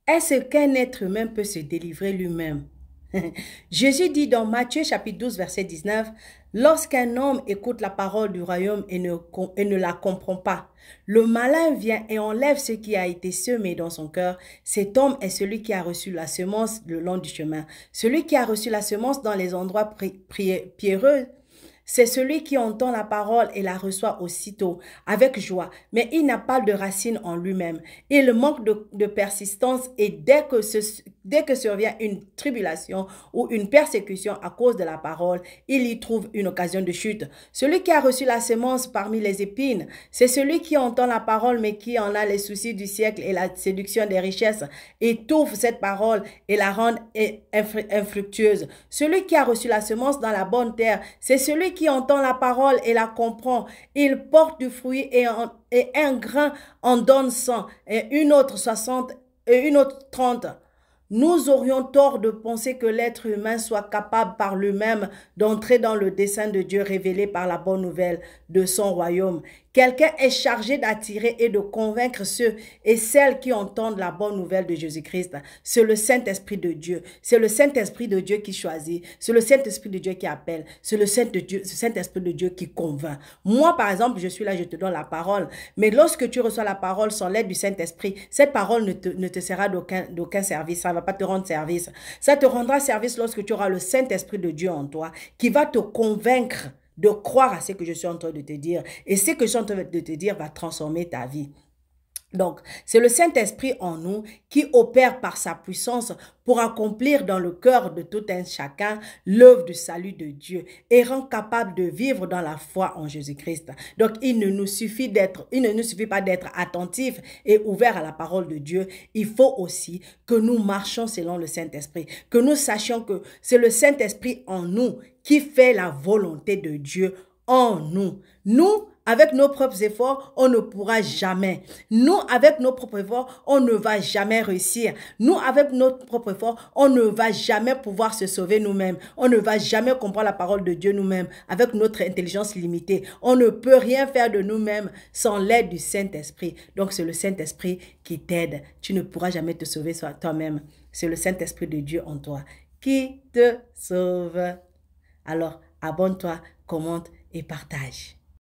Est-ce qu'un être humain peut se délivrer lui-même? Jésus dit dans Matthieu chapitre 12, verset 19, lorsqu'un homme écoute la parole du royaume et ne la comprend pas, le malin vient et enlève ce qui a été semé dans son cœur. Cet homme est celui qui a reçu la semence le long du chemin. Celui qui a reçu la semence dans les endroits pierreux, c'est celui qui entend la parole et la reçoit aussitôt, avec joie, mais il n'a pas de racine en lui-même. Il manque de persistance et dès que survient une tribulation ou une persécution à cause de la parole, il y trouve une occasion de chute. Celui qui a reçu la semence parmi les épines, c'est celui qui entend la parole mais qui en a les soucis du siècle et la séduction des richesses, étouffe cette parole et la rend infructueuse. Celui qui a reçu la semence dans la bonne terre, c'est celui qui entend la parole et la comprend. Il porte du fruit et un grain en donne 100, et une autre 60 et une autre 30. Nous aurions tort de penser que l'être humain soit capable par lui-même d'entrer dans le dessein de Dieu révélé par la bonne nouvelle de son royaume. Quelqu'un est chargé d'attirer et de convaincre ceux et celles qui entendent la bonne nouvelle de Jésus-Christ. C'est le Saint-Esprit de Dieu. C'est le Saint-Esprit de Dieu qui choisit. C'est le Saint-Esprit de Dieu qui appelle. C'est le Saint-Esprit de Dieu qui convainc. Moi, par exemple, je suis là, je te donne la parole. Mais lorsque tu reçois la parole sans l'aide du Saint-Esprit, cette parole ne te sera d'aucun service. Ça ne va pas te rendre service. Ça te rendra service lorsque tu auras le Saint-Esprit de Dieu en toi qui va te convaincre de croire à ce que je suis en train de te dire. Et ce que je suis en train de te dire va transformer ta vie. Donc, c'est le Saint-Esprit en nous qui opère par sa puissance pour accomplir dans le cœur de tout un chacun l'œuvre du salut de Dieu et rend capable de vivre dans la foi en Jésus-Christ. Donc, il ne nous suffit pas d'être attentifs et ouverts à la parole de Dieu. Il faut aussi que nous marchions selon le Saint-Esprit, que nous sachions que c'est le Saint-Esprit en nous qui fait la volonté de Dieu en nous. Nous, avec nos propres efforts, on ne pourra jamais. Nous, avec nos propres efforts, on ne va jamais réussir. Nous, avec notre propre effort, on ne va jamais pouvoir se sauver nous-mêmes. On ne va jamais comprendre la parole de Dieu nous-mêmes avec notre intelligence limitée. On ne peut rien faire de nous-mêmes sans l'aide du Saint-Esprit. Donc, c'est le Saint-Esprit qui t'aide. Tu ne pourras jamais te sauver toi-même. C'est le Saint-Esprit de Dieu en toi qui te sauve. Alors, abonne-toi, commente et partage.